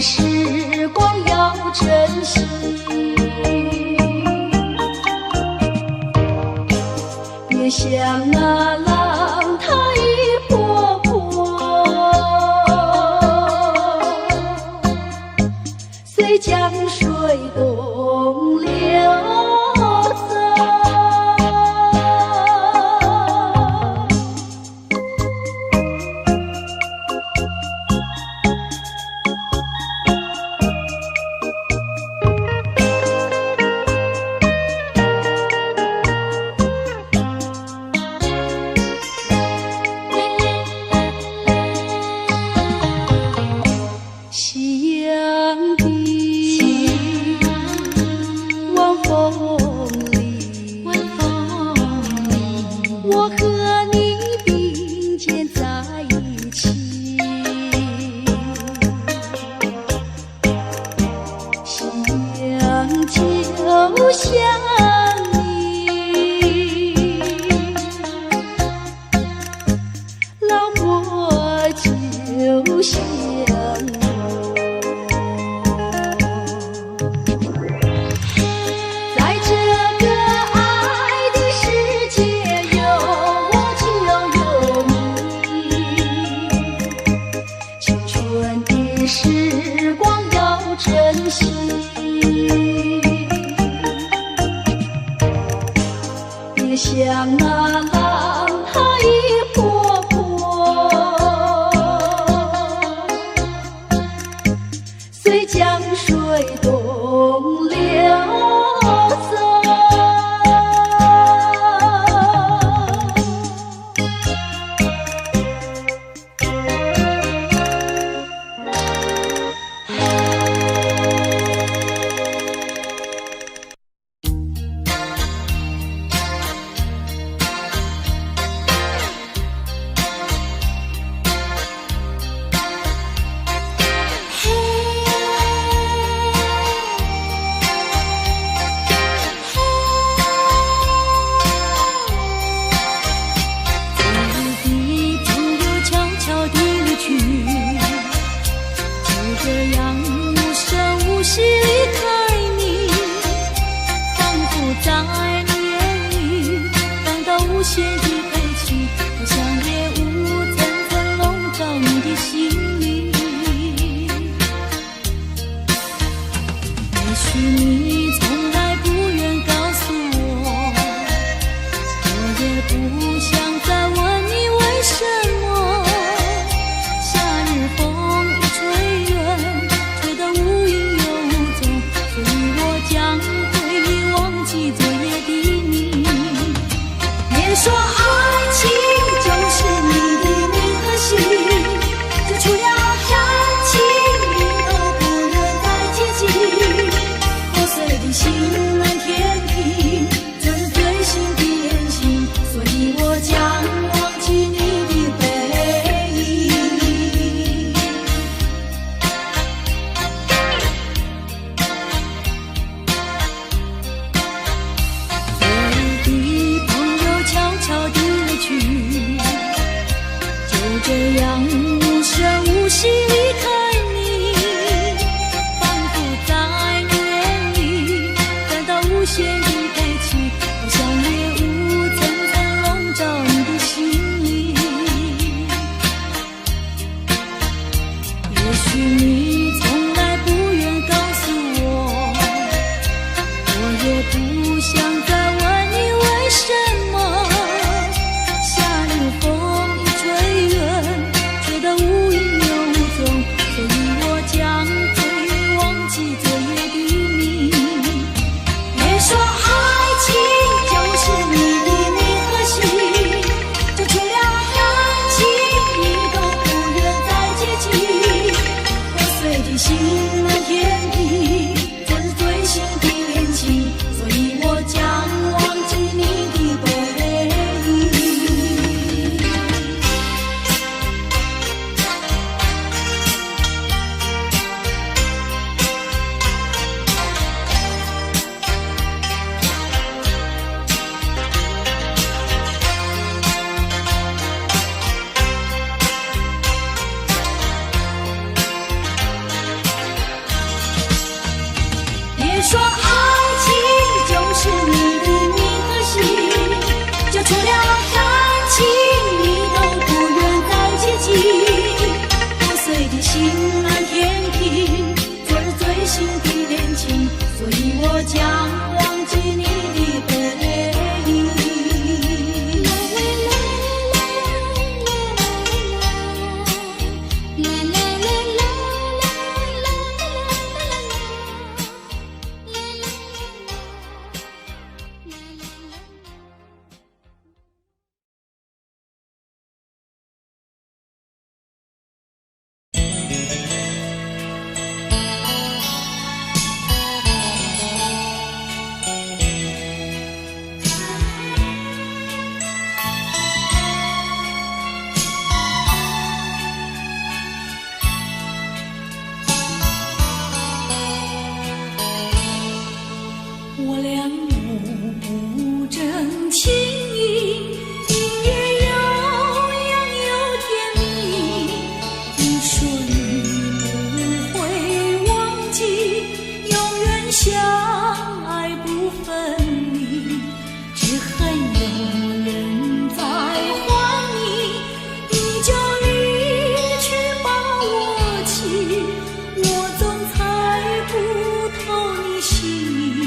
时光要珍惜，别像那浪它一波波，随江水东流走。夕阳的晚风里，我和你并肩在一起。夕阳就像你，老婆就像时光要珍惜，别像那浪它一波波，随江水东流走。无限的悲戚，好像夜雾层层笼罩你的心里。也许你从来不愿告诉我，我也不想再问你为什么。夏日风一吹远，吹得无影又无踪，所以我将会忘记昨夜的你。别说爱情就是你的名和姓，就除了感情你都不愿再接近。破碎的心难填平，这是最新的恋情，所以我将忘记你的背影。这样无声无息离开你，仿佛在你眼里感到无限的悲戚，好像夜雾层层笼罩你的心里。也许你从来不愿告诉我，我也不想再问你为什么。夏日风一吹远，吹得无影又无踪，所以我将会忘记昨夜的你。别说爱情就是你的名和姓，就除了感情你都不愿再接近。破碎的心难填平，这是最新的恋情，所以我将忘记你的背影。情的恋情，所以我将忘记你的背影。我俩目不争情意，音乐悠扬又甜蜜。你说你不会忘记，永远相爱不分离。只恨有人在还你，你就离去把我弃。我总猜不透你心意，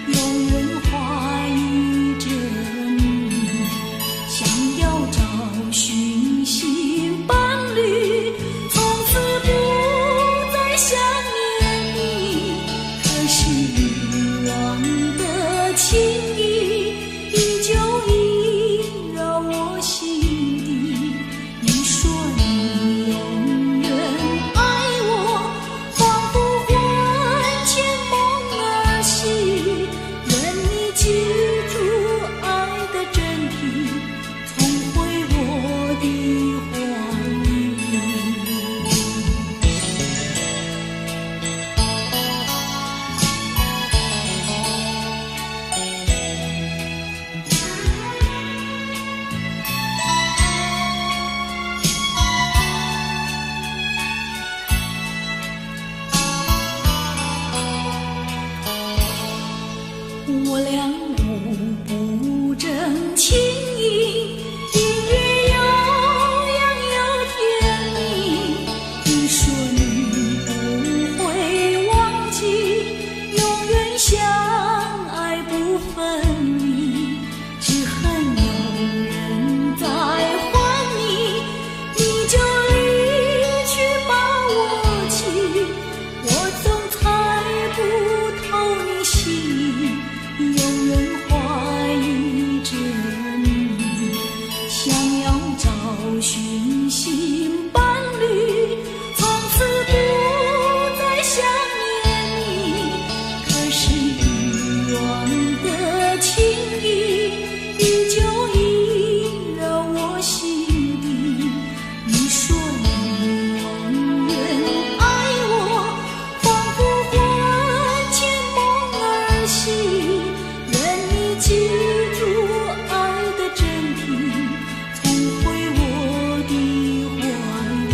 有人怀疑着你，想要找寻新伴侣，从此不再想念你。可是遗忘的情谊，依旧萦绕我心底。你说你永远爱我，仿佛魂牵梦儿系。愿你记住爱的真谛，重回我的怀里。我俩目不争情意，音乐悠扬又甜蜜。你说你不会忘记，永远相爱不分离。只恨有人在还你，你就离去把我弃。我总猜不透你心意，有人怀疑着你，想要找寻新伴侣，从此不再想念你。可是遗忘的情谊，依旧萦绕我心底。你说你永远爱我，仿佛魂牵梦儿系。愿你记住爱的真谛，重回我的怀里。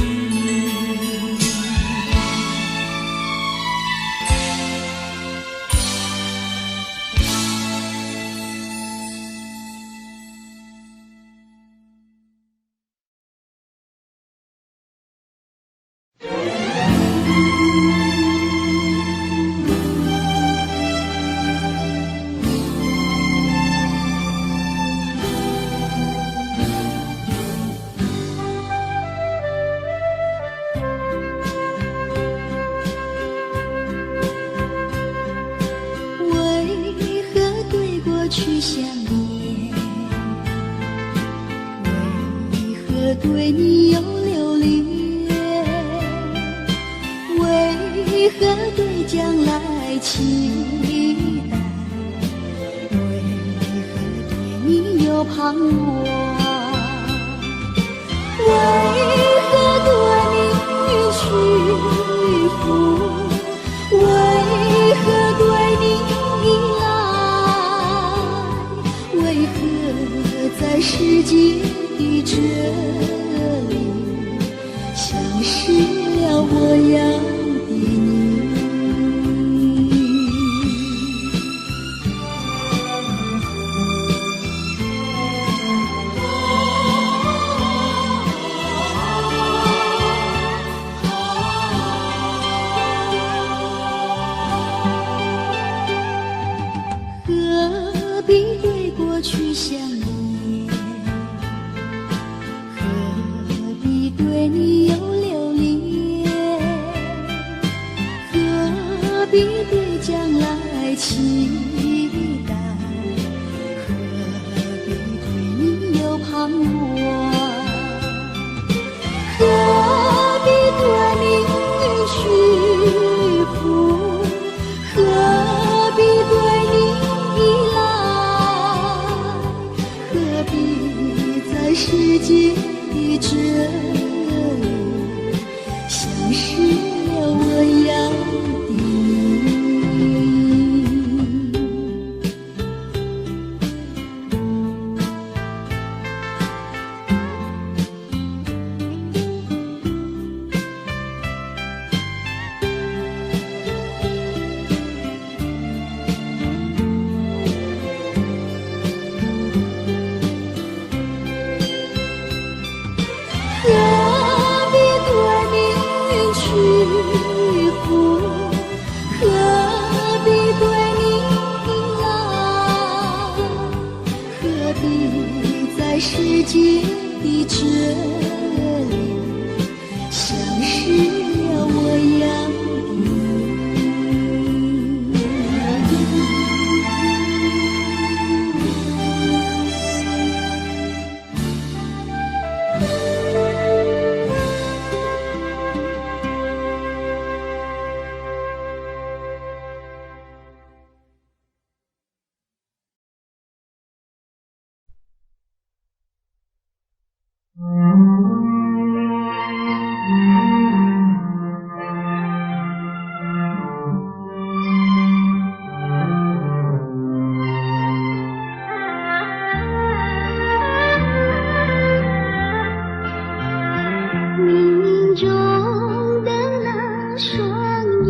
为何对过去想念？为何对你有留恋？为何对将来期待？为何对你有盼望？为何对你屈服？为何对你依赖？为何在世界的这里，消失了我要的你？必对将来期待？何必对你有盼望？何必对你屈服？何必对你依赖？何必在世界的这里像是了我要的你？何必对你屈服？何必对你依赖？何必在世界的这里像是了我要的你？冥冥中的那双眼，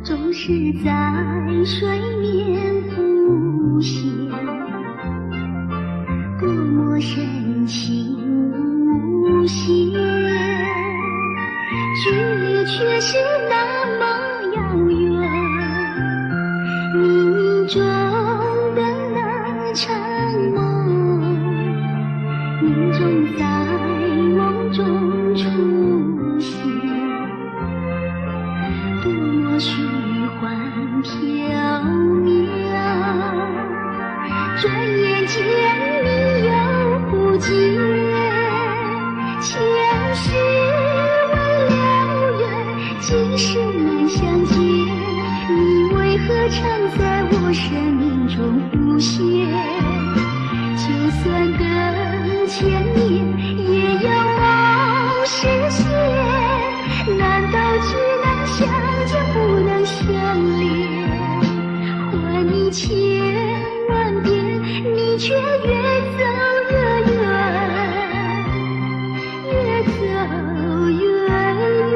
总是在水面浮现，多么深情无限，距离却是那么遥远。冥冥中的那场梦，命中在梦中出现，多么虚幻缥缈，转眼间你又不见。前世未了缘，今生难相见，你为何常在我生命中浮现？就算等千年，也要梦实现。难道只能相见不能相恋？换你千万遍，你却越走越远，越走越远。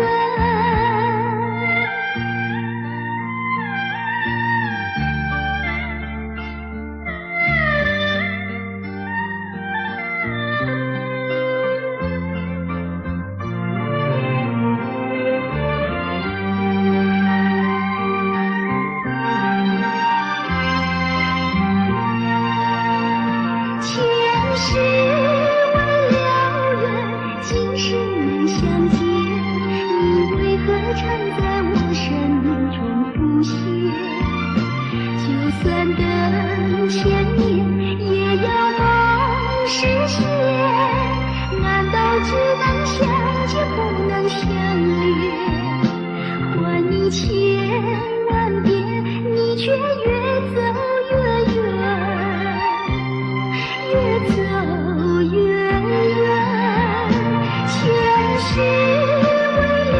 前世未了缘，今生难相见，你为何常在我生命中浮现？就算等千年，也要梦实现。难道只能相见不能相恋？换你千万遍，你却越走越远，越走越远。前世未了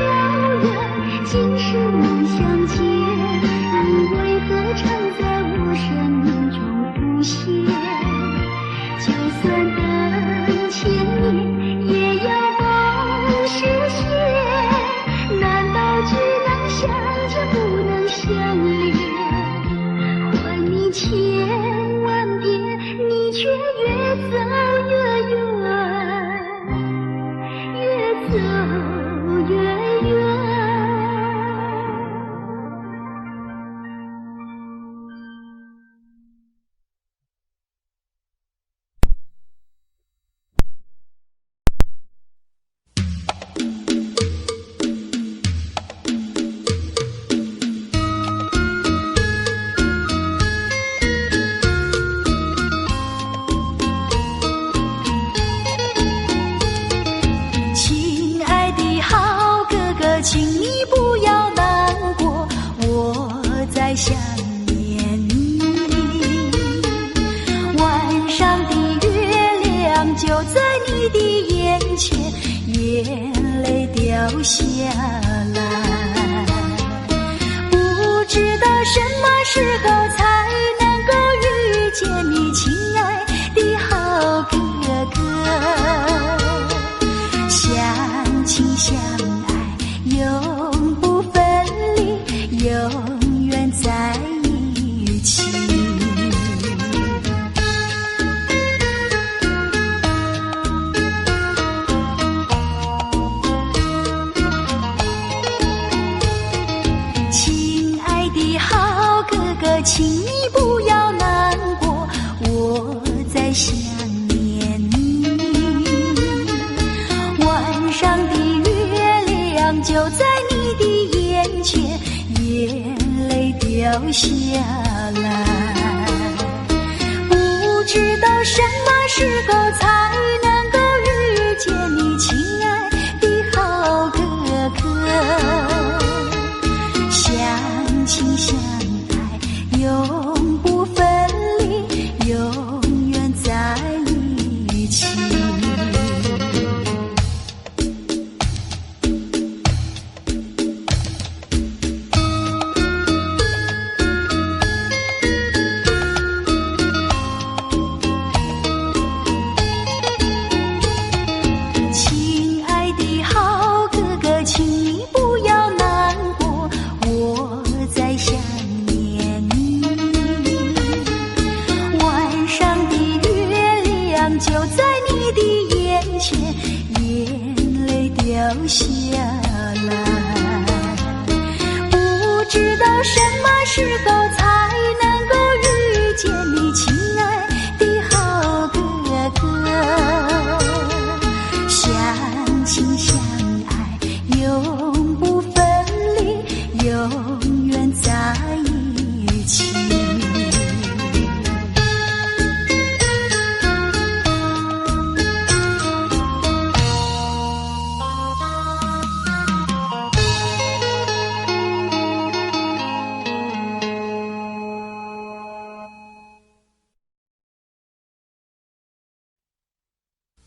缘，今生难相见，你为何常在我生命中浮现？就算等千年，也要梦实现。难道只能相见不能相恋？换你千万遍，你却越走越远，越走越远。时候才能够遇见你，亲爱的好哥哥？相亲相爱，永不分离，永远在一起。亲爱的好哥哥，请你不要难过，我在想念你。晚上的月亮就在你的眼前，眼泪掉下来。不知道什么时候才能够遇见你，亲爱的好哥哥。相亲相爱，永不分离，永远在一起。亲爱的好哥哥，请你不要难过，我在想念你。晚上的月亮就在你的眼前，眼泪掉下来。不知道什么时候才能够遇见你，亲爱的好哥哥。相亲相爱，永不分离，永远在一起。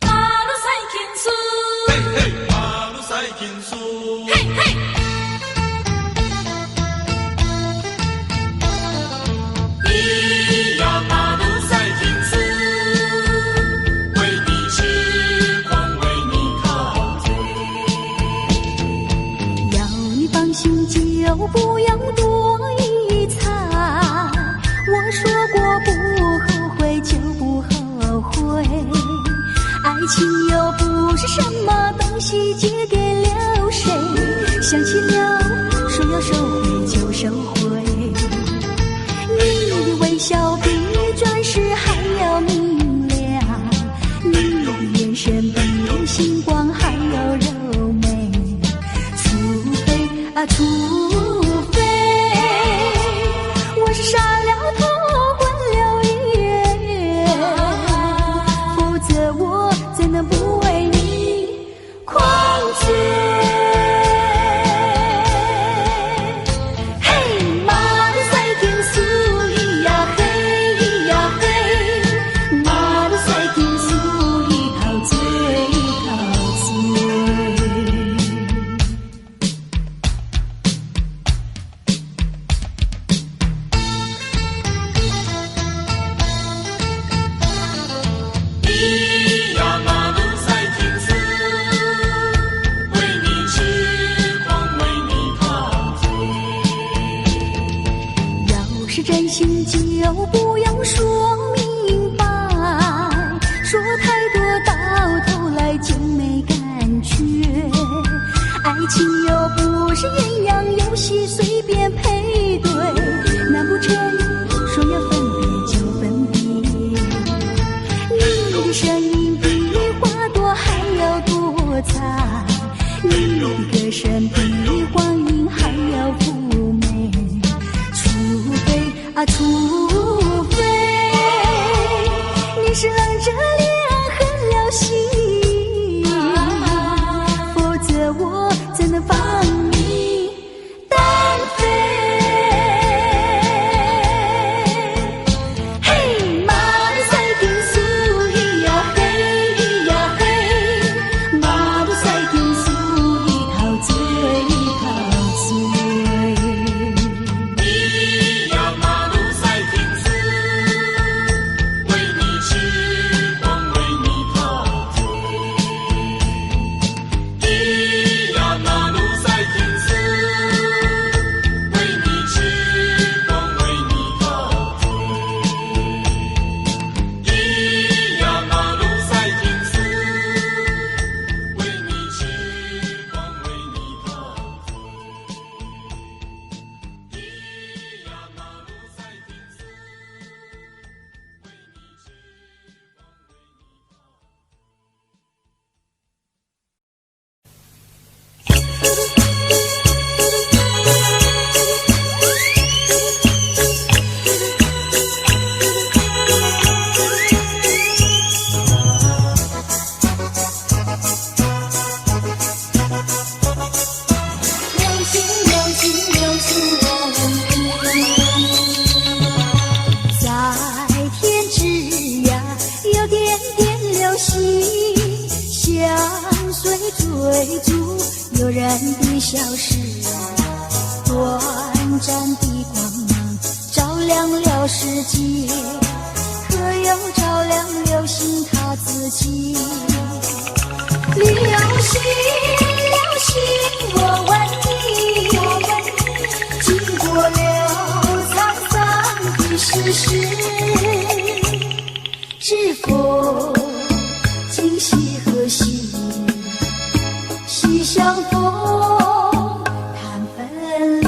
马路赛天书，嘿嘿，马路赛天书，嘿嘿。咿呀马路赛天书，为你痴狂，为你陶醉。要你放心，就不要多一猜。我说过不后悔，就不后悔。爱情又不是什么东西，借给了谁？想起了，说要收回就收回。你的微笑比钻石还要明亮，你的眼神比星光还要柔美。除非啊，除非我是傻了头，昏了眼，否则我怎能不为你狂醉？嘿，马路赛天书，咿呀嘿，咿呀嘿，马路赛天书，一陶醉，一陶醉。咿呀马路赛天书，为你痴狂，为你陶醉。要是真心就不要说明白，说太多到头来就没感觉。爱情又不是鸳鸯游戏，随便配对，难不成说要分别就分别？你的声音比花朵还要多彩，你的歌声比黄莺还要妩媚。除非啊，除非你是冷着脸狠了心，否则我怎能放你单飞？嘿，马路赛天书，咿呀嘿，咿呀嘿，马路赛天书，一陶醉，一陶醉。咿呀马消失，短暂的光芒照亮了世界，可又照亮流星它自己。流星，流星，我问你，经过了沧桑的世事，是否今夕何夕？西相逢谈分离，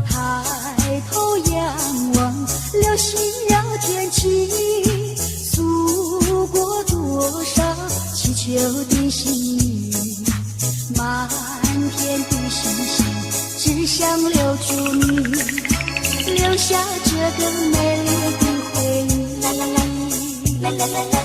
抬头仰望流星绕天际，诉过多少祈求的心语，满天的星星只想留住你，留下这个美丽的回忆。啦啦啦啦啦啦啦。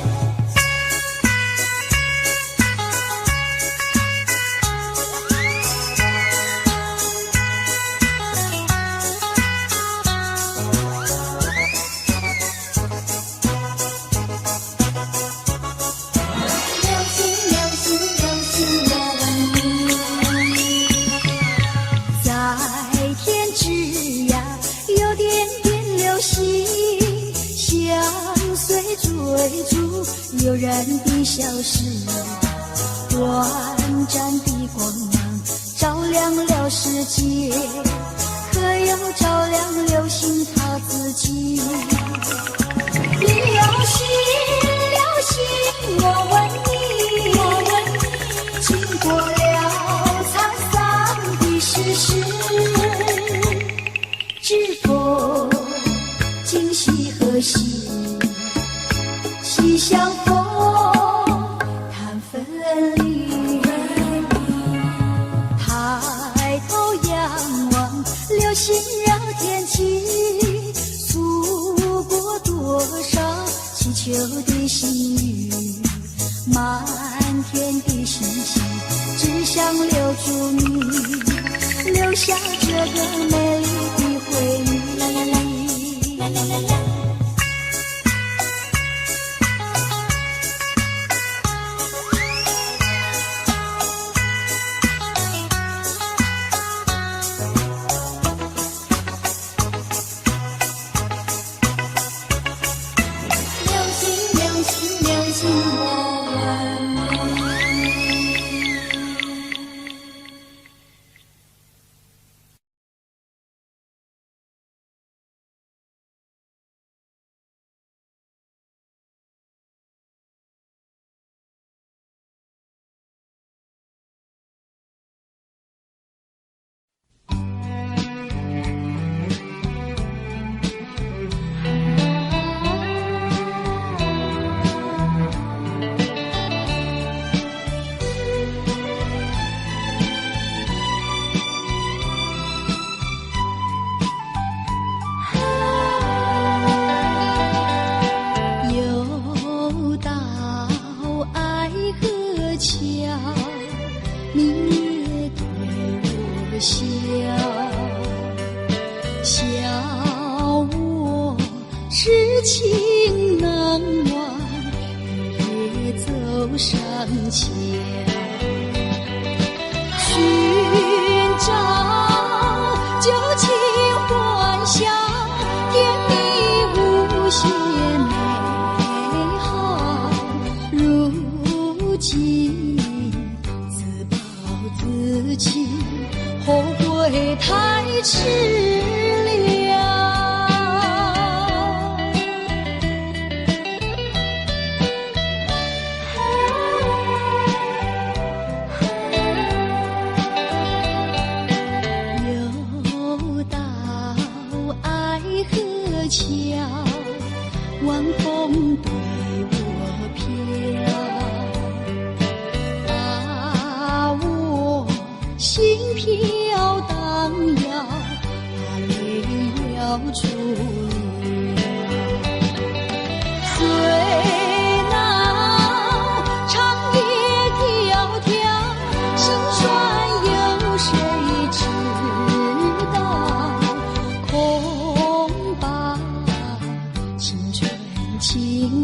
追逐悠然的消失，短暂的光芒照亮了世界，可又照亮流星它自己。流星，流星，我问你，经过了沧桑的世事，是否今夕何夕？西相逢谈分离，抬头仰望流星绕天际，诉过多少祈求的心语，满天的星星只想留住你，留下这个美丽的回忆。啦啦啦啦啦啦啦。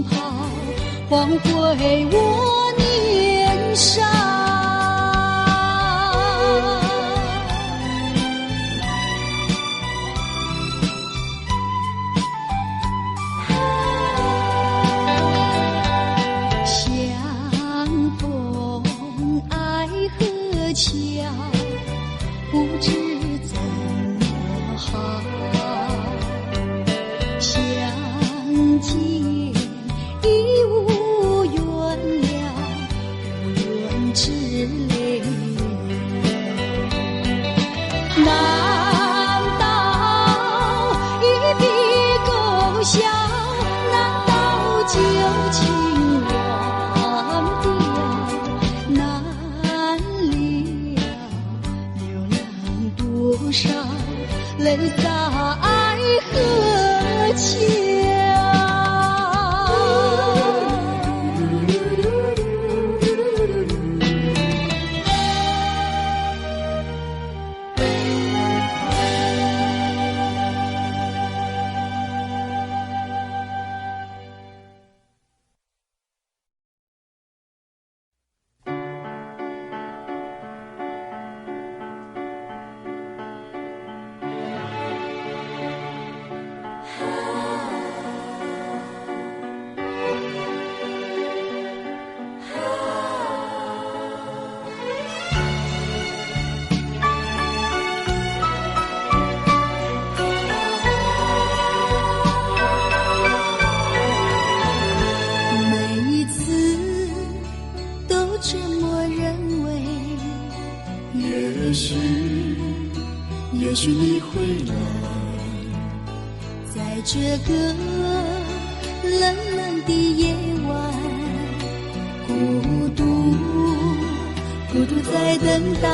跑，还回我年少。知怎么好，相见已无缘了，无缘之泪。难道一笔勾销？难道旧情忘掉？难了，流浪多少泪在河桥。也许你会来，在这个冷冷的夜晚，孤独在等待，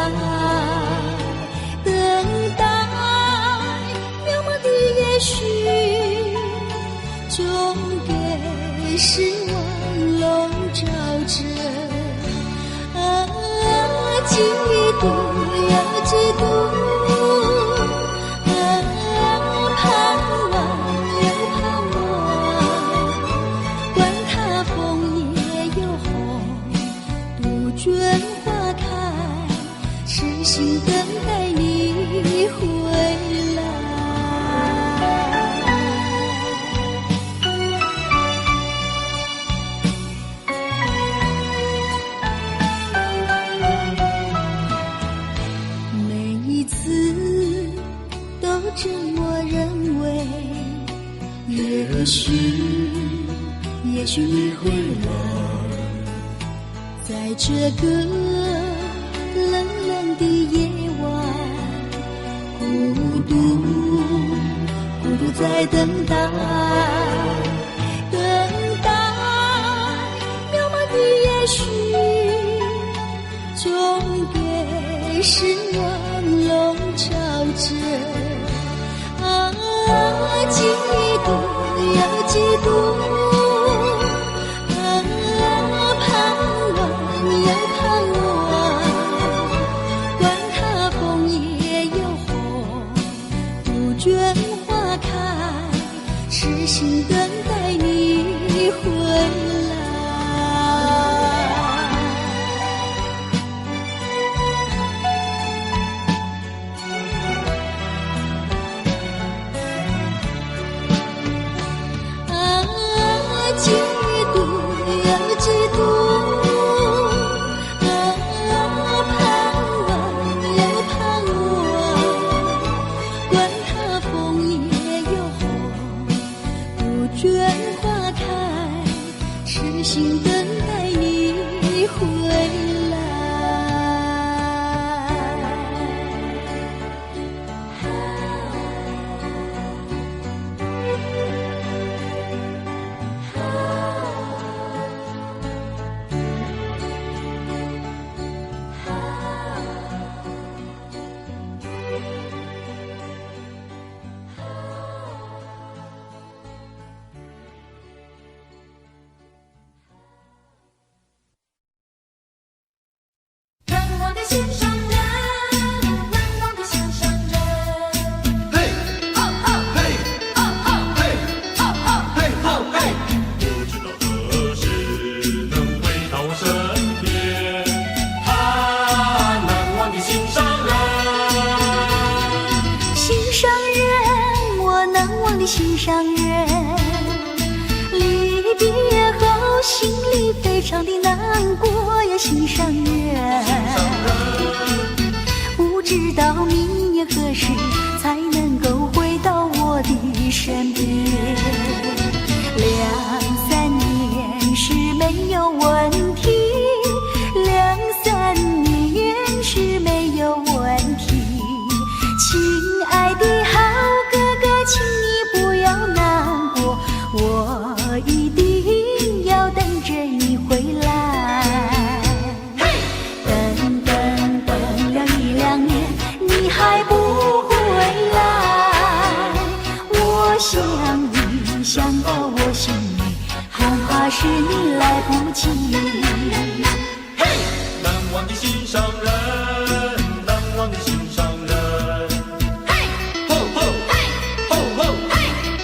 渺茫的也许，总给失望笼罩着。嫉妒又嫉妒，盼望又盼望，管它枫叶又红，杜鹃花开，痴心等待你回来。这么认为，也许你会来，在这个冷冷的夜晚，孤独在等待，渺茫的也许，总给失望笼罩着。嫉妒又嫉妒，盼望又盼望，管它枫叶又红，杜鹃花开，痴心等待你回来。嫉妒又嫉妒，盼望又盼望，管它枫叶又红，杜鹃花开，痴心等待你回来。心上人，难忘的心上人。嘿，哦哦，嘿，哦哦，嘿，哦哦，嘿，哦嘿。不知道何时能回到我身边，他难忘的心上人。心上人，我难忘的心上人。离别后，心里非常的难过呀，心上人。不知道明年何时才能够回到我的身边。2、3年是没有问题，2、3年是没有问题。亲爱的好哥哥，请你不要难过，我一定要等着你回来。等了1、2年，你还不回来，我想你想到我心里，恐怕是你来不及。难忘的心上人，难忘的心上人。吼吼吼吼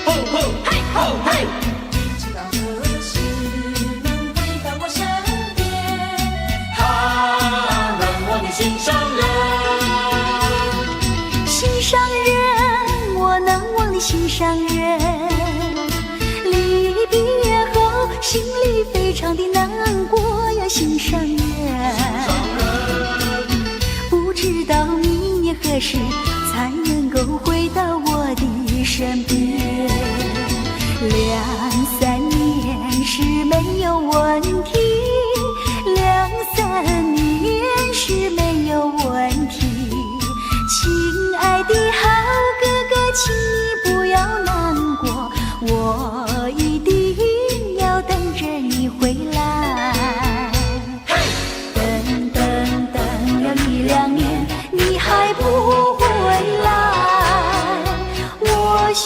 吼吼吼吼！不知道何时能回到我身边。难忘的心上人。心上人，我难忘的心上人。离别后，心里非常的难过呀，心上人。不知道明年何时才能够回到我的身边。2、3年是没有问题，2、3年是没有问题。亲爱的好哥哥，请你不要难过，我一定要等着你回来。等了1、2年，你还不回来，我想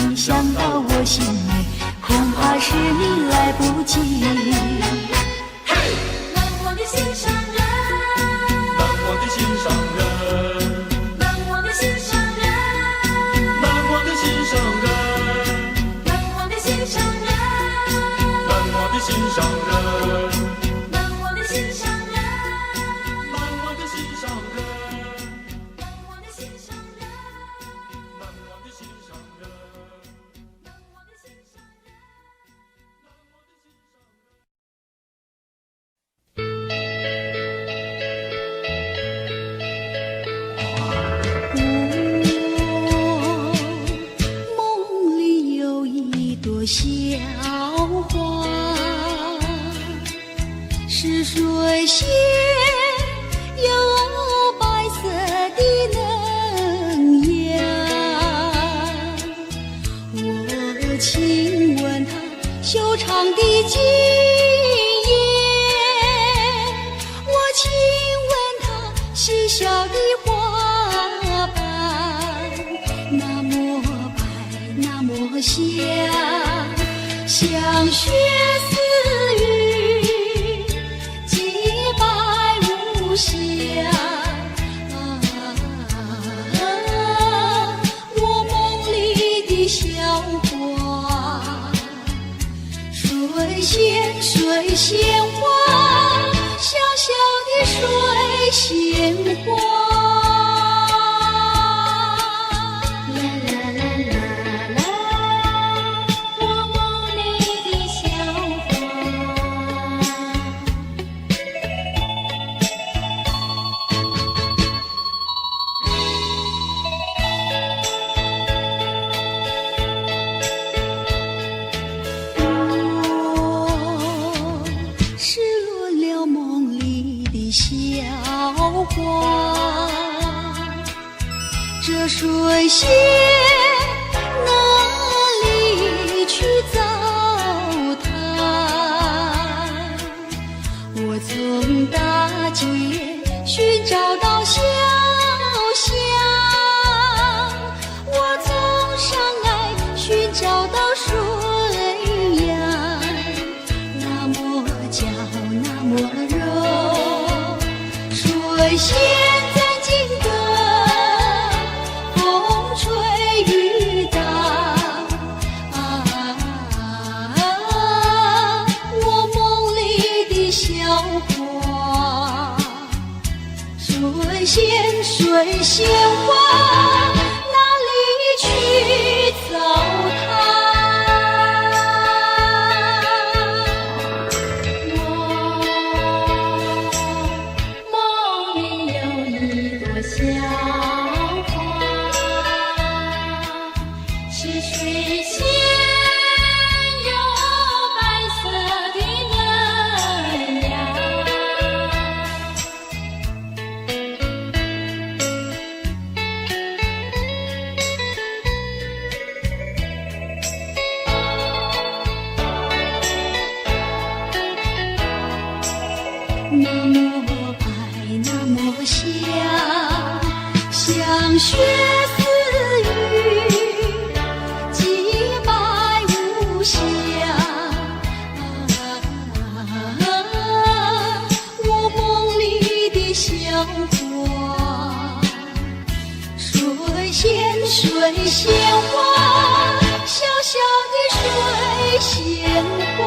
你想到我心里，恐怕是你来不及。难忘的心上人，难忘的心上人，难忘的心上人，难忘的心上人，难忘的心上人，难忘的心上人，难忘的心上人，难忘的心上人，难忘的心上人，难忘的心上人，难忘的心上人。梦里有一朵小花，是水仙，有白色的嫩芽。我亲吻它修长的茎叶，我亲吻它细小的花瓣，那么白，那么香，像雪似雨，洁白无瑕。我梦里的小花，水仙水仙花，小小的水仙花。失落了梦里的小花，这水仙哪里去糟蹋？我从大街寻找到小巷，我从山隘寻找到水呀，那么娇那么柔，水仙在金阁，风吹雨打。我梦里的小花，水仙水仙花，哪里去糟蹋？梦里有一朵小像雪似雨，洁白无瑕。我梦里的小花，水仙水仙花，小小的水仙花。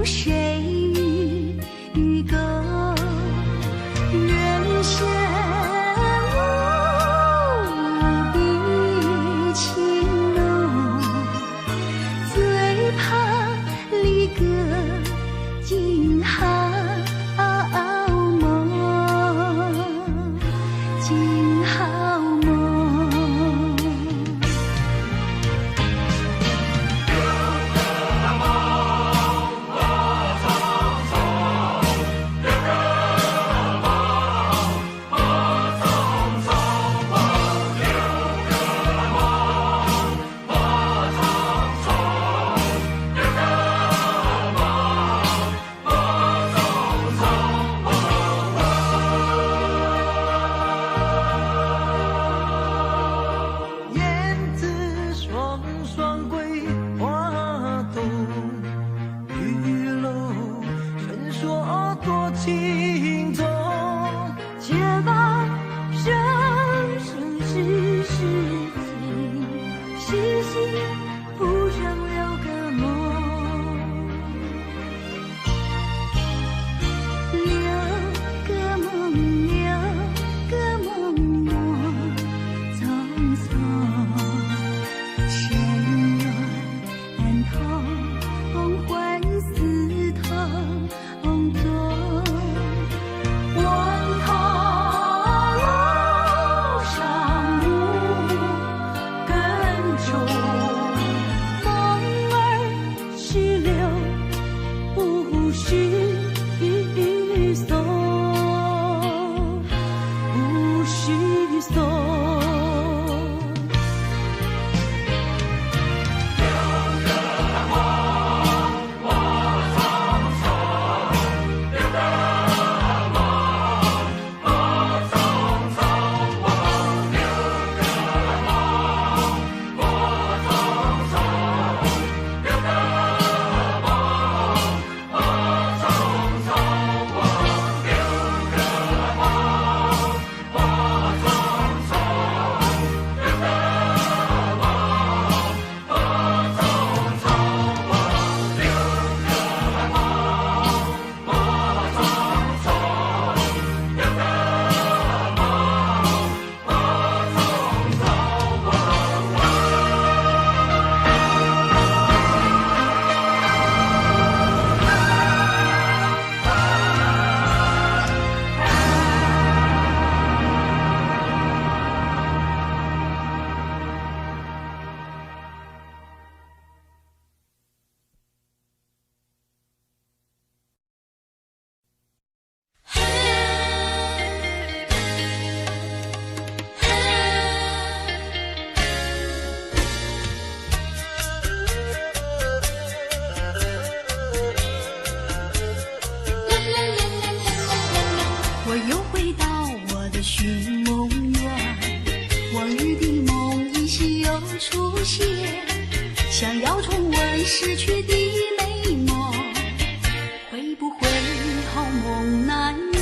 谁与共？心中。且把生生世世情，细细谱上6个梦，6个梦，6个梦梦，匆匆，深怨痛，欢思痛中。望他路上无根种，梦儿去留不许送，不许送。我又回到我的寻梦园，往日的梦依稀又出现，想要重温逝去的美梦，会不会好梦难圆？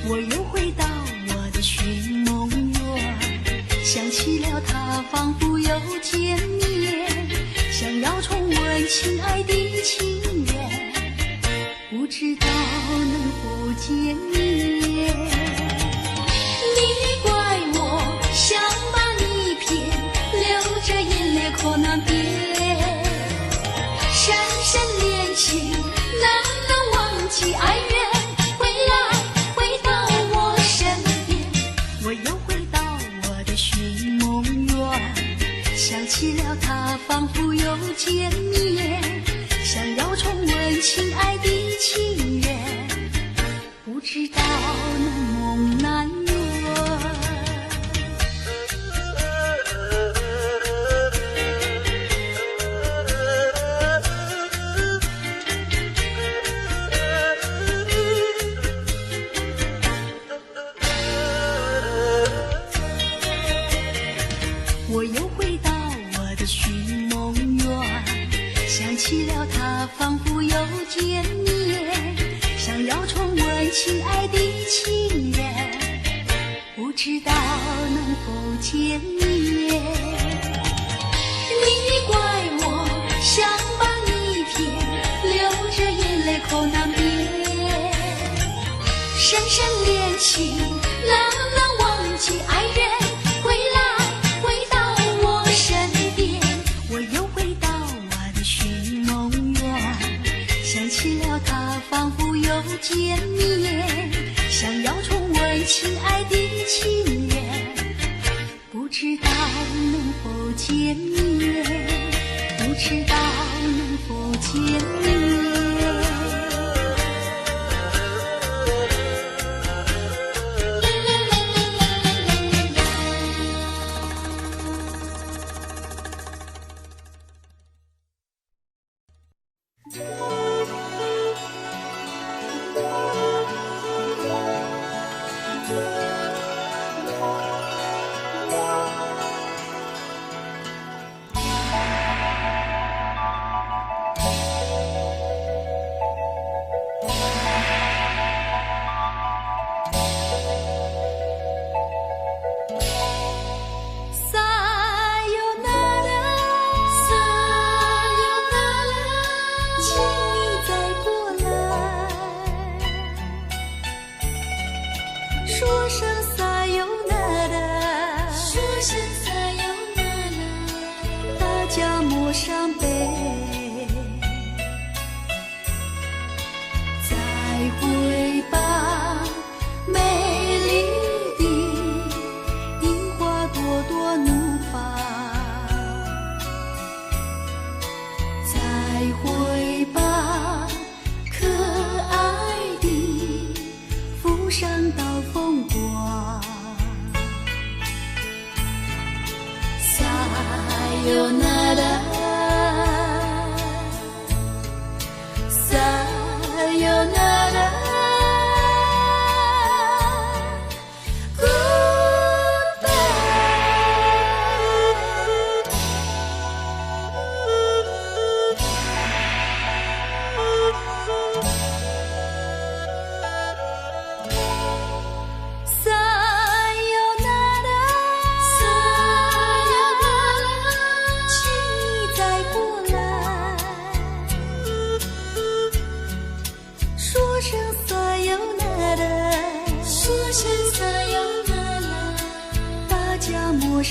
我又回到我的寻梦园，想起了他仿佛又见面，想要重温亲爱的情缘，不知道能否见面。你怪我想把你骗，流着眼泪口难辨，深深恋情难能忘记爱人，回到我身边。我又回到我的寻梦园，想起了他仿佛又见面，想要重温亲爱的情缘，不知道能梦难圆。我又回到我的寻梦园，想起了他仿佛又见面，想要重温亲爱的情缘，不知道能否见面。你怪我想把你骗，流着眼泪口难辨，深深恋情难能忘记爱人，回到我身边。我又回到我的寻梦园，想起了他仿佛又见面，想要重温亲爱的情缘，不知道能否见面，不知道能否见面。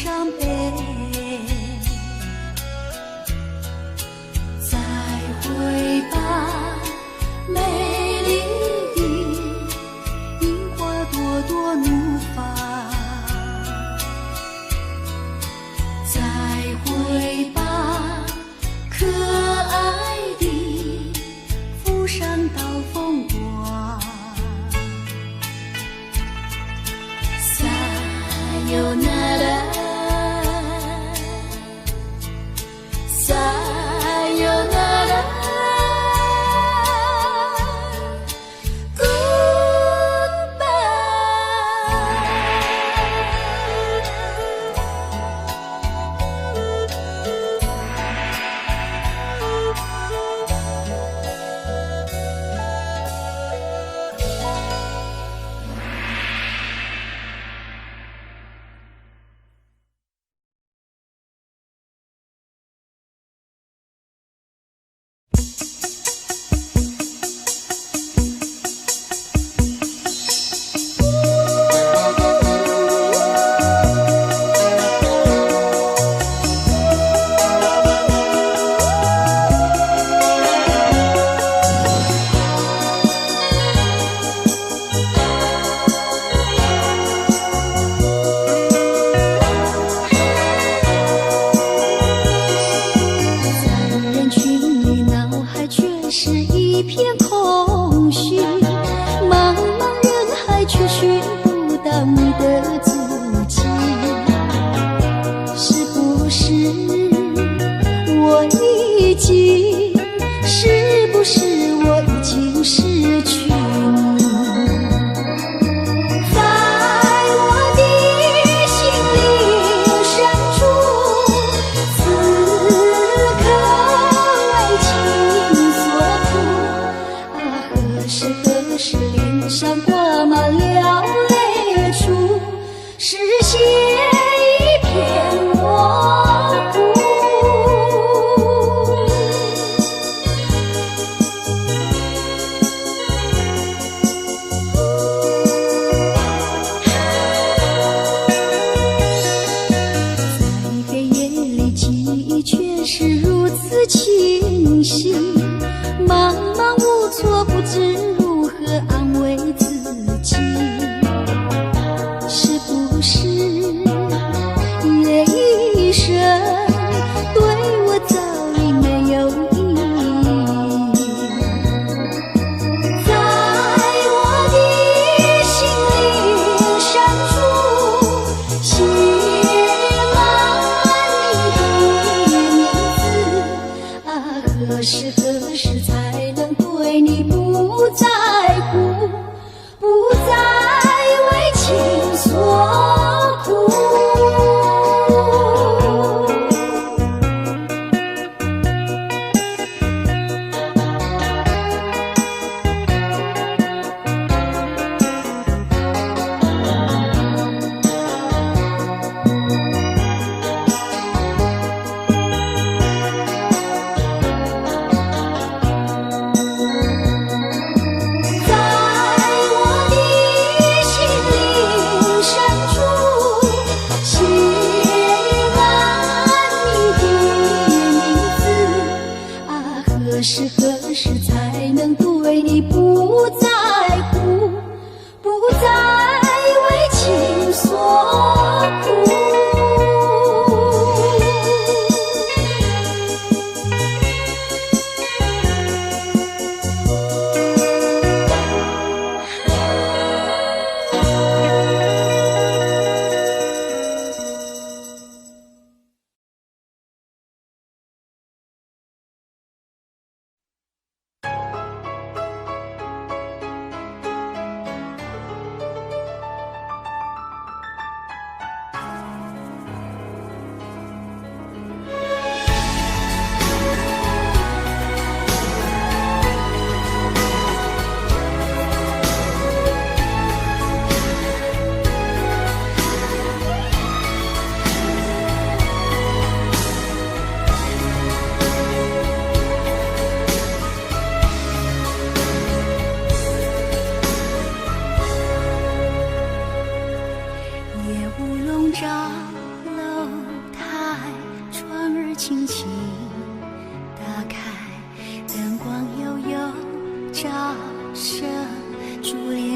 伤悲。再会吧，美丽的樱花朵朵怒放。再会吧，可爱的扶上刀风光。Sayonara, sayonara, goodbye。人群里，脑海全是一片空虚，茫茫人海却寻不到你的足迹。是不是我已经，是不是我已经失去你？在我的心灵深处，此刻为情所苦。何时何时脸上挂满了泪珠，视线一片模糊。在黑夜里，记忆却是如此清晰，茫茫无措，不知如何安慰自己。是不是夜一生对我早已没有意义？在我的心灵深处，写满你的名字。何时何时才能对你不在乎，不再为情所苦？在我的心灵深处，写满你的名字。何时何时才能对你不在乎，不再为情所苦？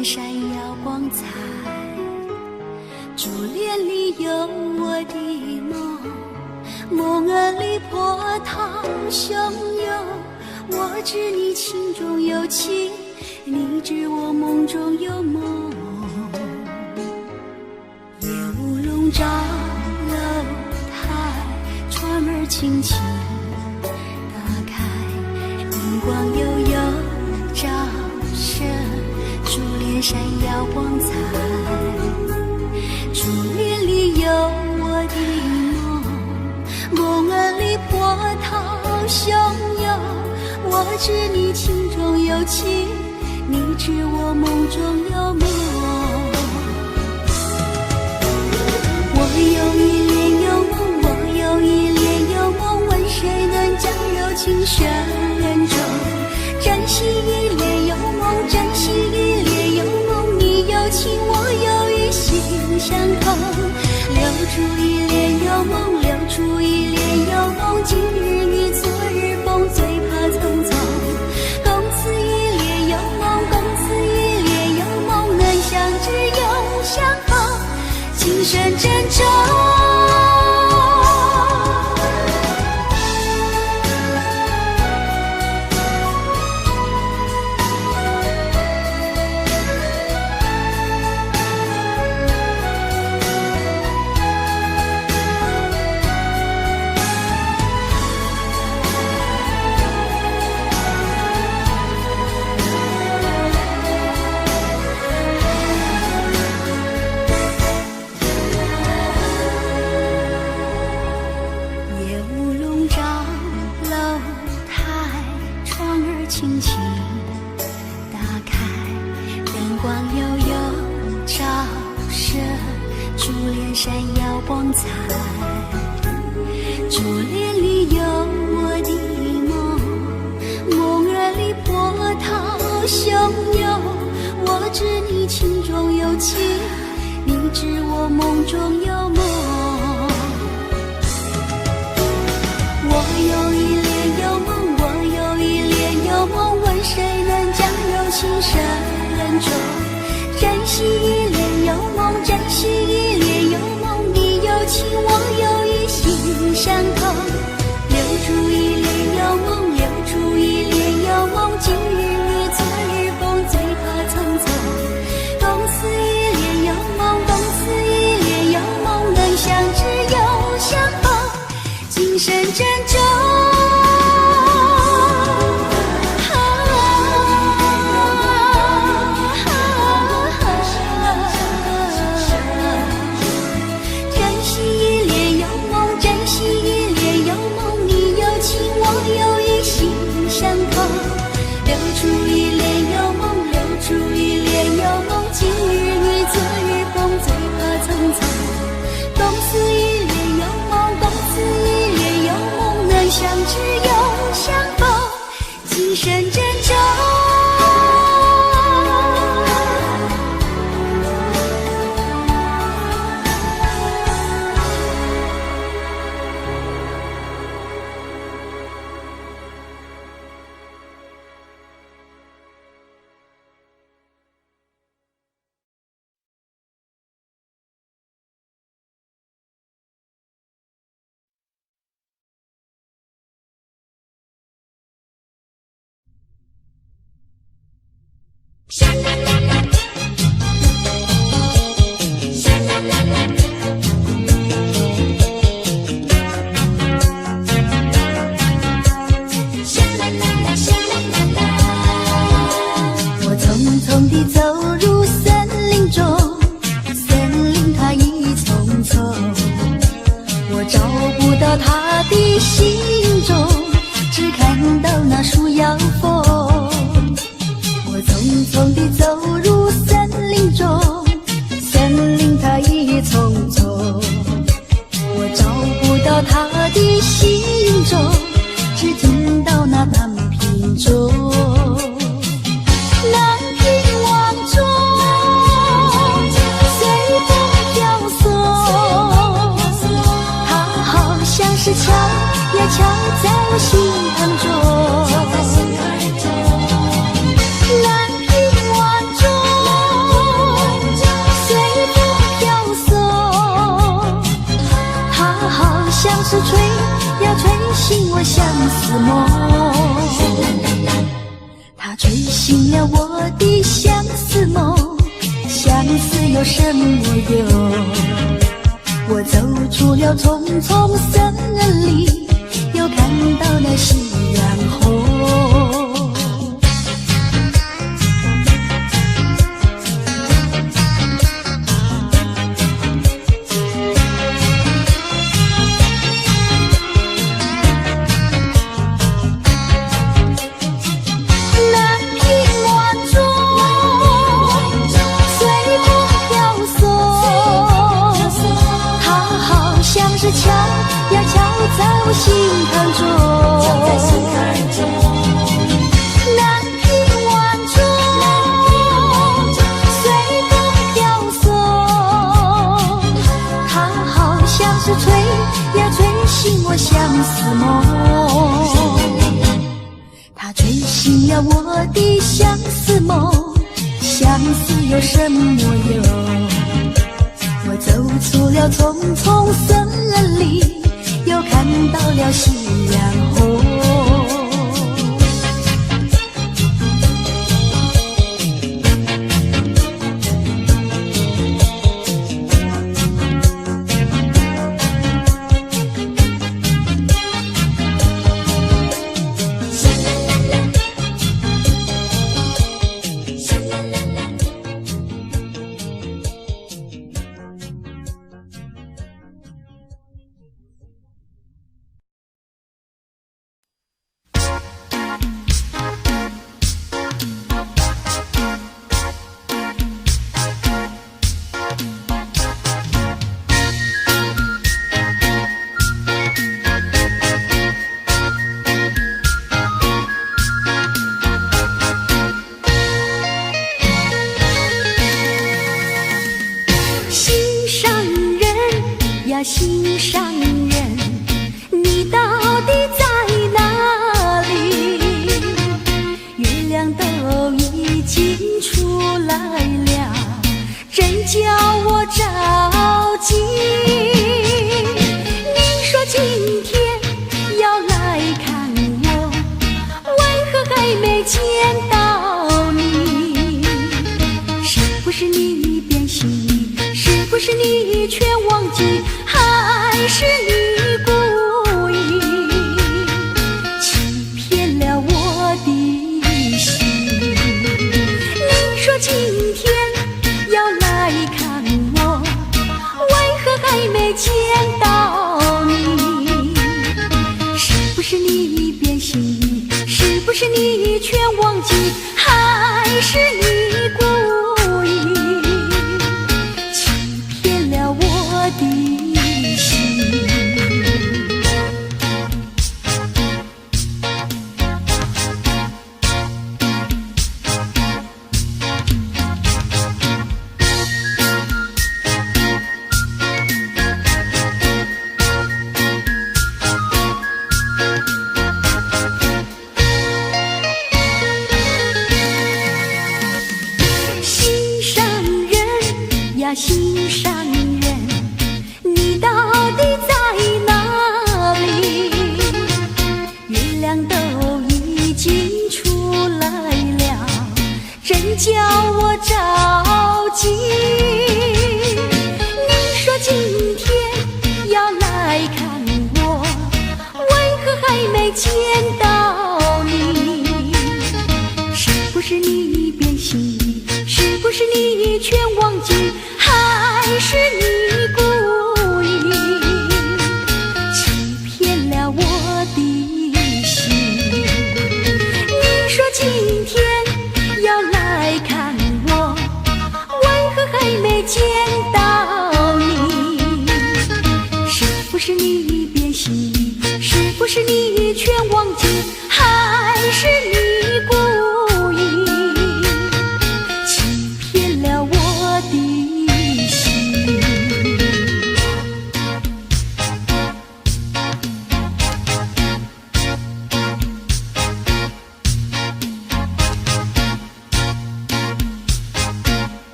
帘闪耀光彩，珠帘里有我的梦，梦儿里波涛汹涌。我知你情中有情，你知我梦中有梦。夜雾笼罩楼台，窗儿轻轻打开，灯光悠悠照射，珠帘闪耀光彩。珠帘里有我的梦，梦儿里波涛汹涌。我知你情中有情，你知我梦中有梦。我有一帘幽梦，我有一帘幽梦，问谁能将柔情深重？珍惜一帘幽梦，珍惜一帘幽梦，你有情我有意，心相通。留住一帘幽梦，留住一帘幽梦，今日雨昨日风，最怕匆匆。共此一帘幽梦，共此一帘幽梦，能相知永相逢，今生珍重。轻轻打开，灯光悠悠照射，珠帘闪耀光彩。珠帘里有我的梦，梦儿里波涛汹涌。我知你情中有情，你知我梦中有梦。我有一帘幽梦，我有一帘幽梦，问谁能将柔情深重？珍惜一帘幽梦，珍惜一帘幽梦，你有情我有意，心相通。留住一帘幽梦，留住一帘幽梦，今日雨昨日风，最怕匆匆。共此一帘幽梦，共此一帘幽梦，能相知永相逢，今生珍重。相知永相逢，今生珍重。它吹醒了我的相思梦，相思有什么用？我走出了丛丛森林，又看到了夕阳红。敲呀敲在我心坎中，南屏晚钟随风飘送，它好像是吹呀吹醒我相思梦，它吹醒了我的相思梦，相思有什么用？我走出了丛丛森林，又看到了夕阳红。心上人，你到底在哪里？月亮都已经出来了，真叫我着急。你说今天要来看我，为何还没见到你？是不是你变心？是不是你却忘记？还是你故意欺骗了我的心？你说今天要来看我，为何还没见到你？是不是你变心？是不是你却忘记？还是你故意欺骗了我的心？心上人呀，心上人，你到底在哪里？月亮都已经出来了，真叫我着急。你说今天要来看我，为何还没见到你？是不是你变心？是不是你却忘记？还是你故意欺骗了我的心？你说今天要来看我，为何还没见到你？是不是你变心？是不是你却忘记？还是你故意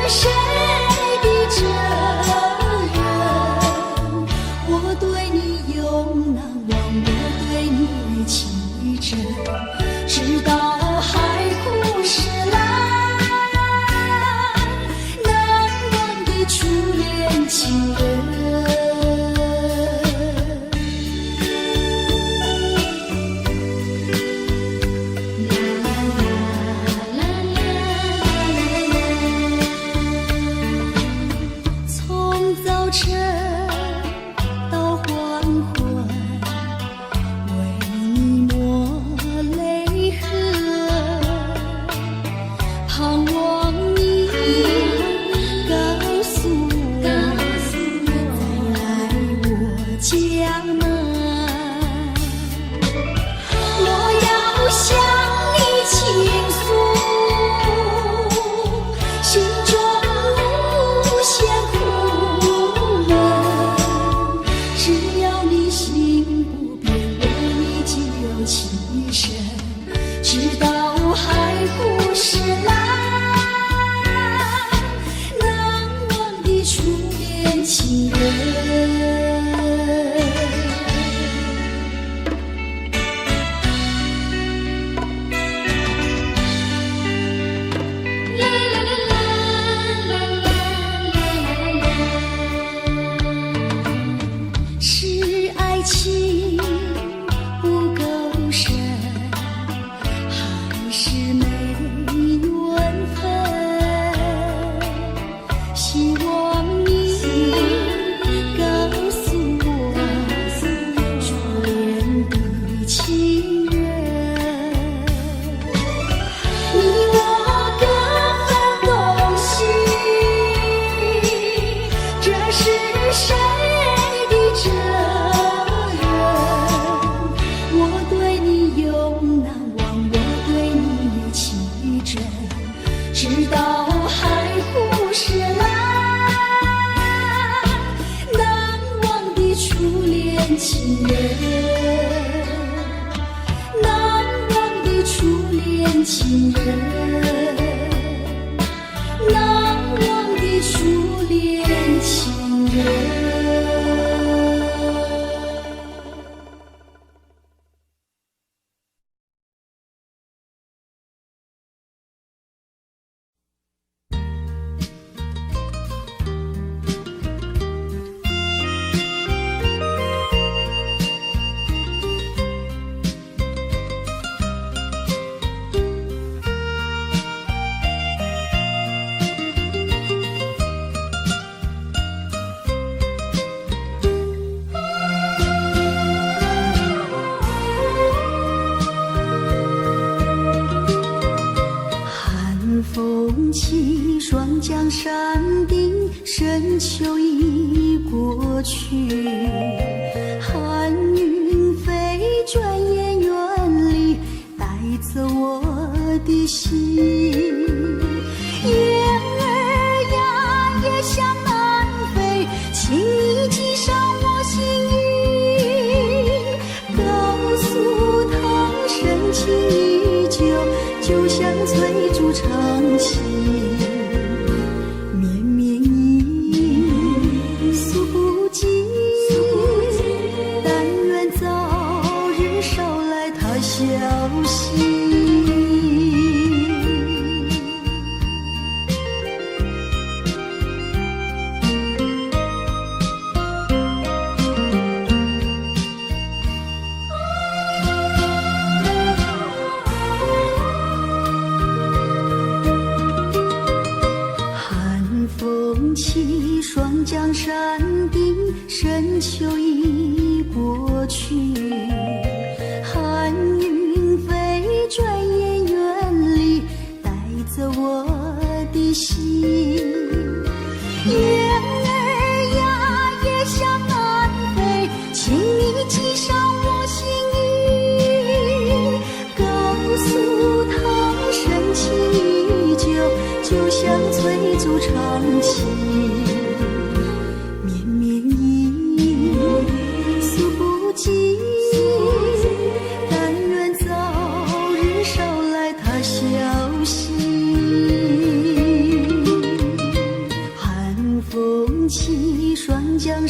谁的责任？我对你永难忘，我对你的情真，直到海枯石烂，难忘的初恋情人。江山定，深秋已过去。寒云飞，转眼远离，带走我的心。雁儿呀，也向南飞，请你系上我心语，告诉他深情依旧，就像翠竹长青。江山定，深秋已过去。寒云飞，转眼远离，带走我的心。雁儿呀，也向南飞，请你系上我心语，告诉他深情依旧，就像翠竹长青。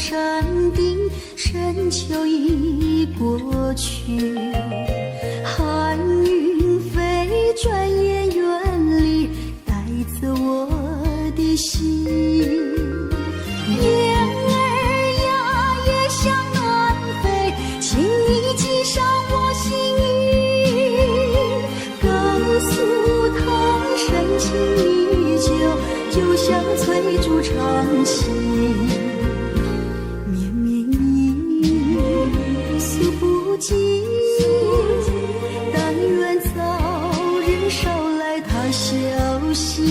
山顶，深秋已过去，寒云飞，转眼远离，带走我的心。雁儿呀，也向南飞，请你寄上我心意，告诉他深情依旧，就像翠竹长青。绵绵一诉不尽，但愿早日捎来他消息。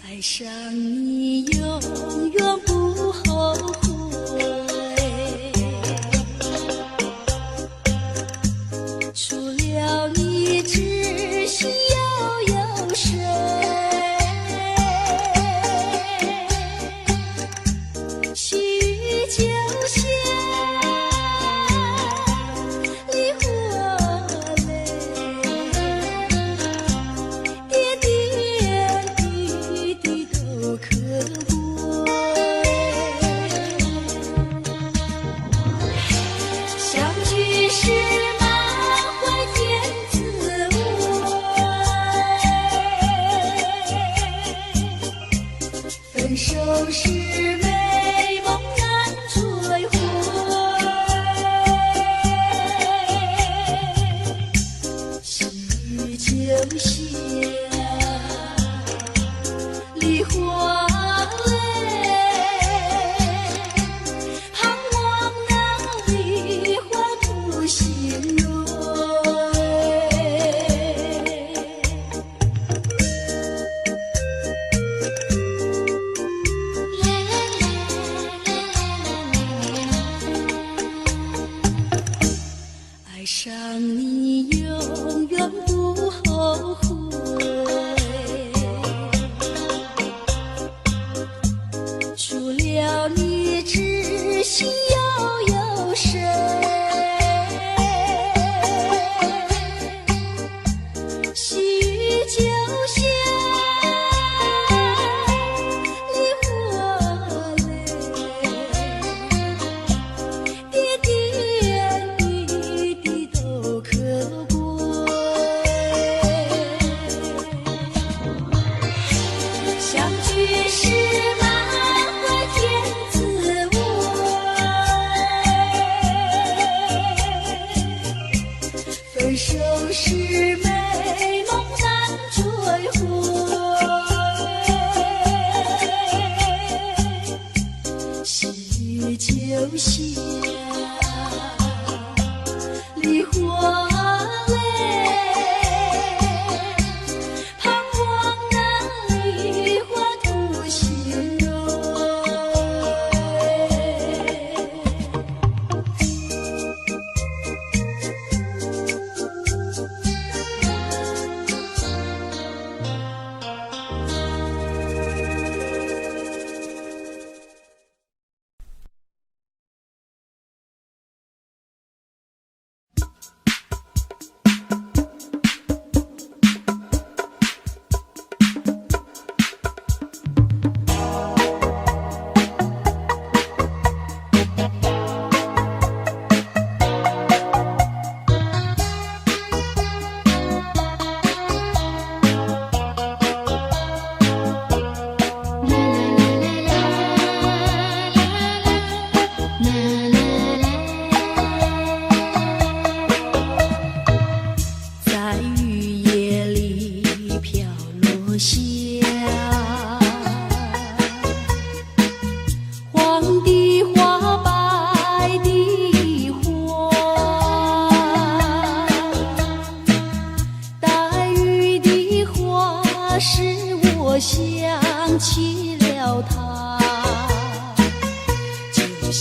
爱上你永远不后悔，除了你知心又有谁？细雨就像梨花泪，点点滴滴都可贵。相聚时满怀天滋味，分手时美梦难追回。细雨就像梨花泪，盼望那梨花吐心蕊。爱上你永远不后悔，除了你知心又有谁？细雨就像梨花泪，点点滴滴都可贵。相聚时满怀天滋味，分手时美梦难追回。细雨就像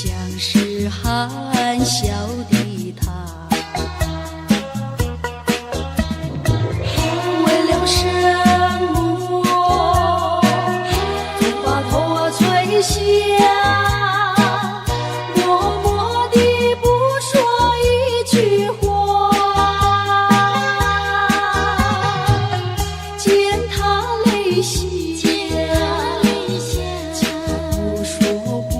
像是含笑的他，为了什么总把头垂下，默默地不说一句话，见他泪下不说话，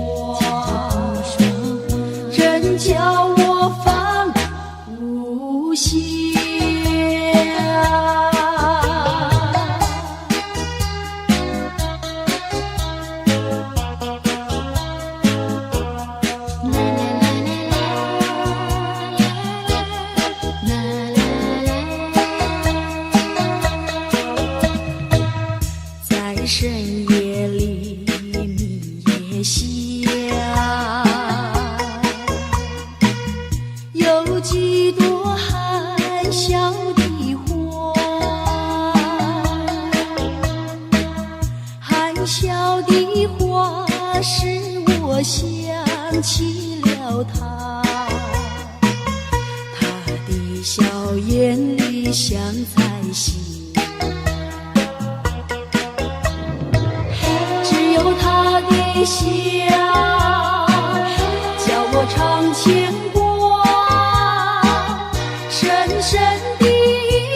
真叫我放不下。在深夜里明月下，有几朵含笑的花，含笑的花使我想起了他，他的笑眼里像彩星，只有他的笑叫我常牵挂，深深的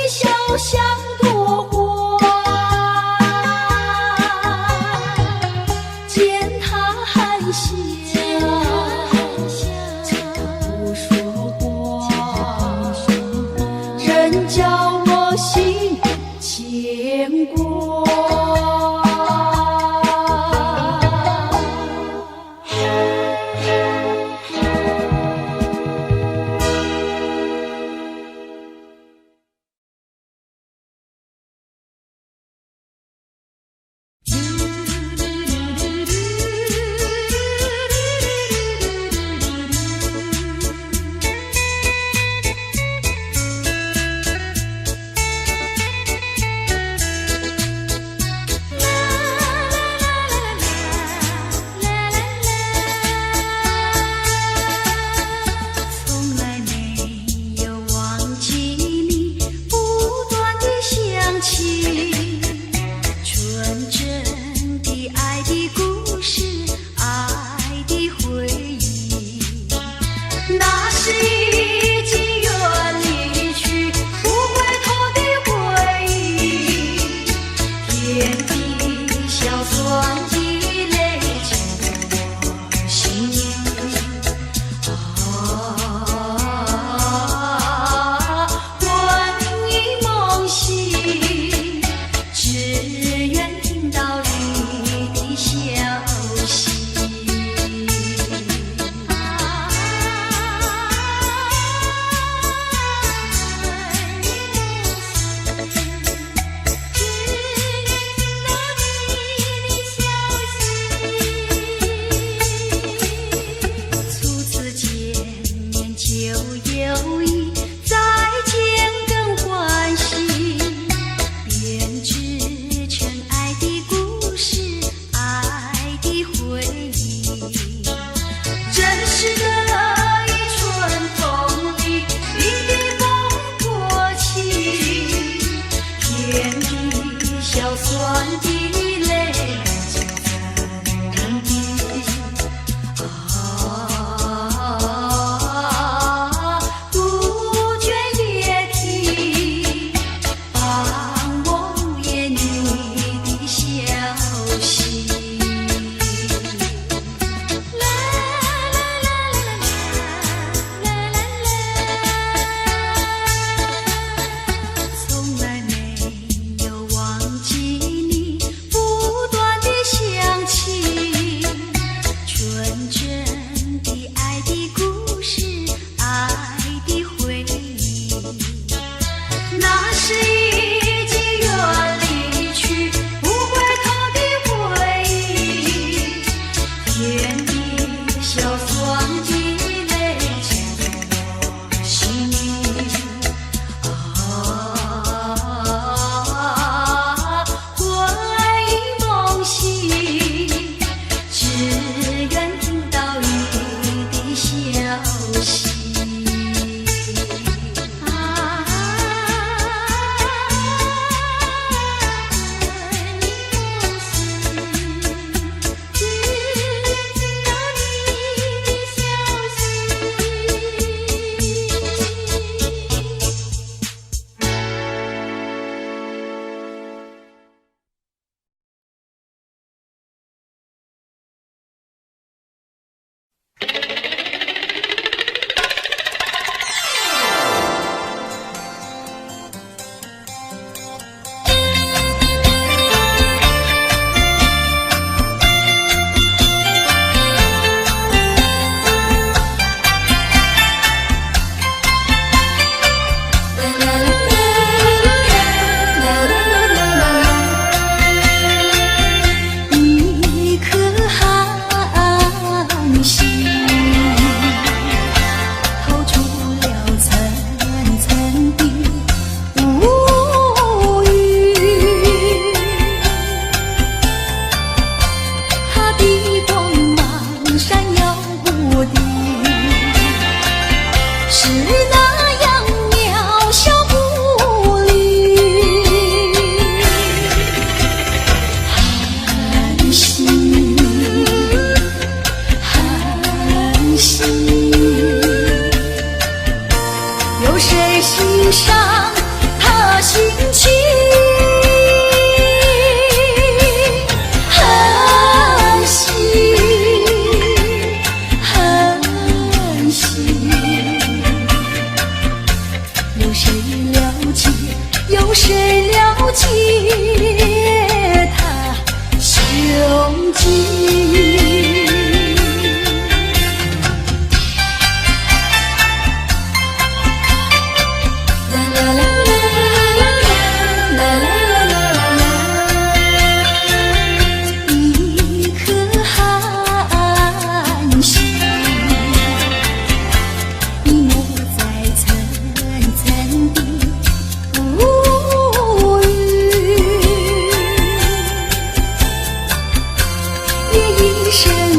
笑像朵花，见他含笑不说话，真叫我心牵挂。从来没有忘记你，不断地想起纯真的爱的故事，爱的回忆。那是已经远离去不回头的回忆，甜的小酸的泪进我心。魂萦梦系，只愿听到你的消息。初次见面就有意，再见更欢喜，编织成爱的故事，爱的回忆。真实的一春风里，冰的风过期，甜的小酸的泪就怎地。杜鹃别啼，帮我午夜你的消息。啦啦啦啦啦啦啦，从来没有忘记你，不断地想起纯真的爱的故事，爱的回忆。那是已经远离去不回头的回忆，甜的小酸的泪进我心。魂萦梦系，只愿听到你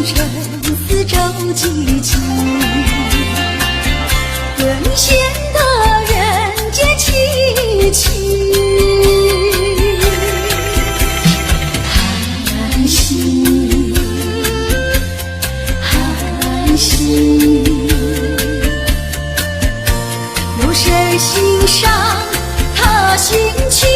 沉思着激情，更显得人间凄凄。寒心，寒心，有谁欣赏他心情？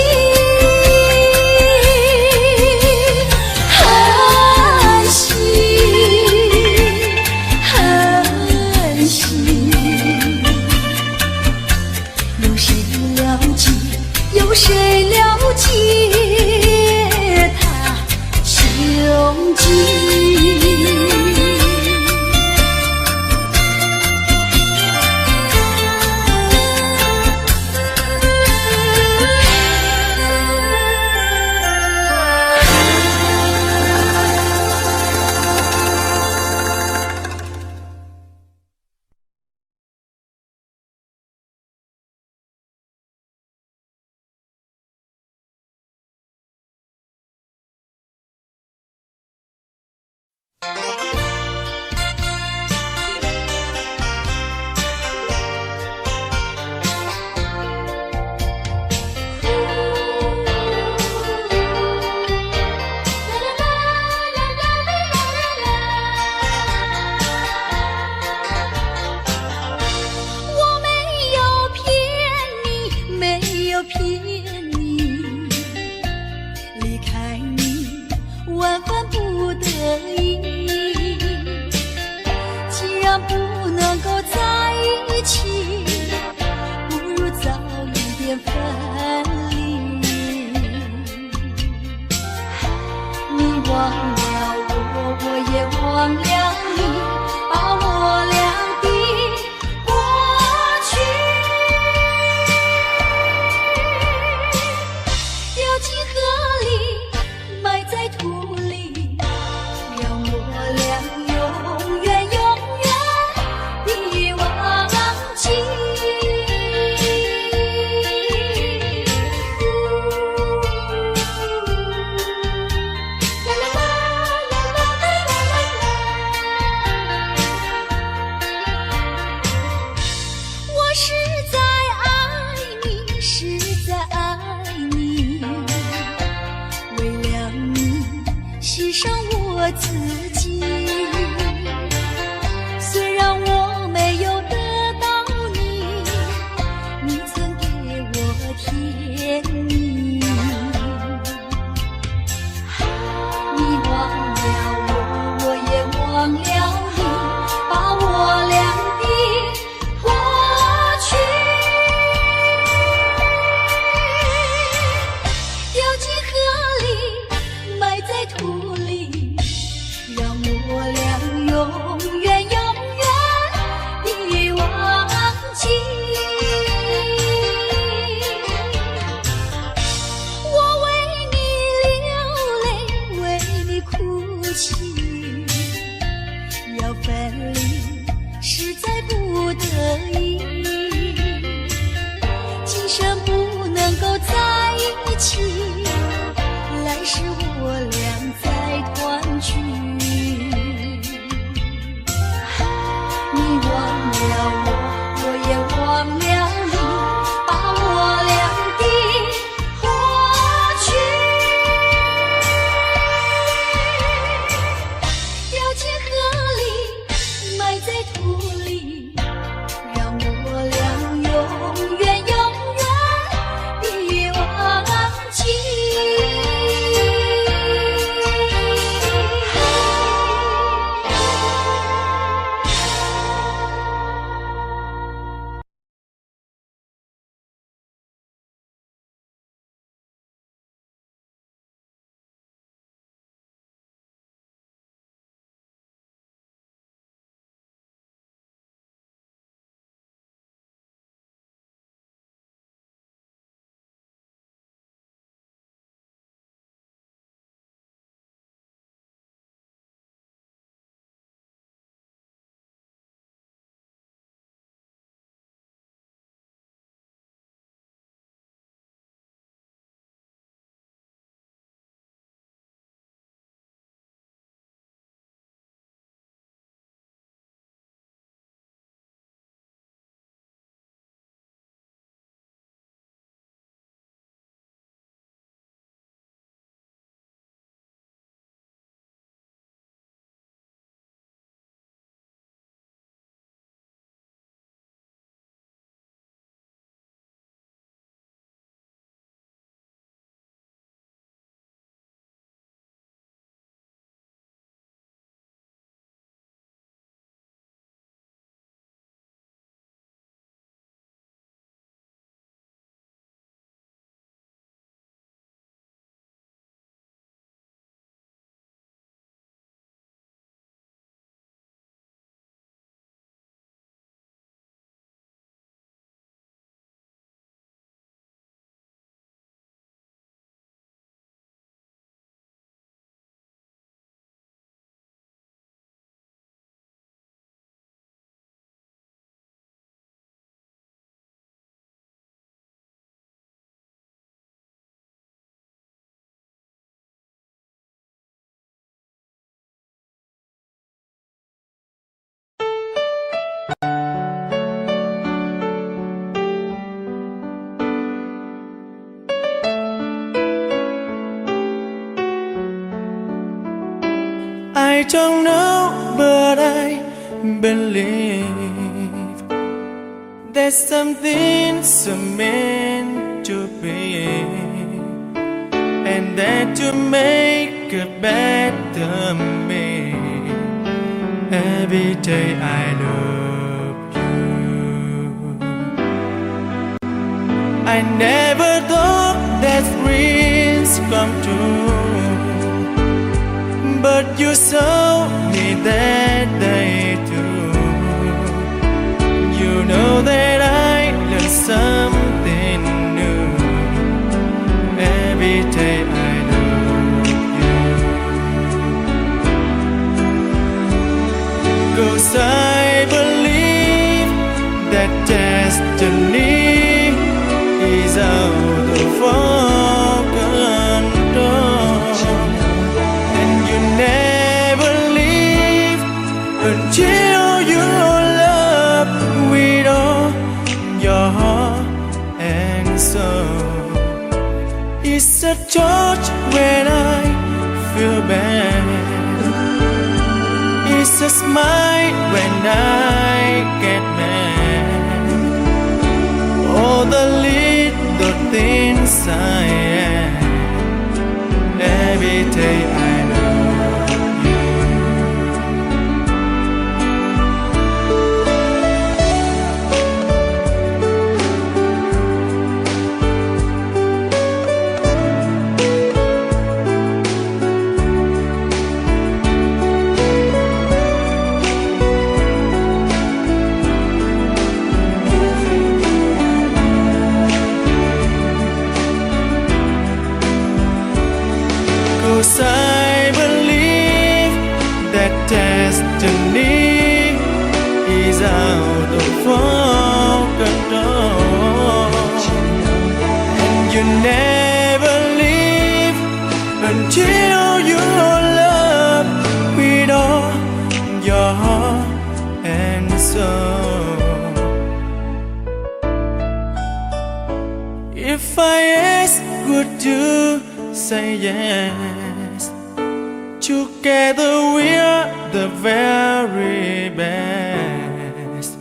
有谁了解他胸襟？骗你，离开你，万万不得已。既然不能够在一起，不如早一点分离。你忘了我，我也忘了你，把我俩的过去掉进河里，埋在土里，让我俩永远永远的忘记。我实在爱你，实在爱你，为了你牺牲我自己。虽然我没有得到你，你曾给我甜蜜。你忘了我，我也忘了你，把我俩的过去掉进河里，埋在土里，让我俩永远永远的忘记。我为你流泪，为你哭泣，要分离实在不得已，今生不能够在一起，来世我俩再团聚。你忘了我，我也忘了你，把我俩的过去掉进河里，埋在土里，让我俩永远永远的忘记。don't know, but I believe there's something so meant to be, and that to make a better me. Every day I love you. I never thought that dreams come true, but you saw me that day too. You know that I learned something new. Every day I love you. 'Cause I believe that destiny is out of our control, and you never leave until you love with all your heart and soul. It's a touch when I feel bad. It's a smile when I get mad. All the little things I am. Every day I love you. Cause I believe that destiny is out of our control, and you never leave until you love with all your heart and soul. If I ask, would you say yes? Together we're the very best.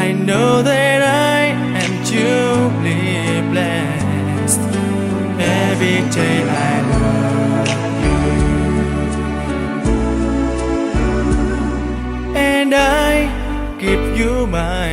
I know that I am truly blessed. Every day I love you, and I give you my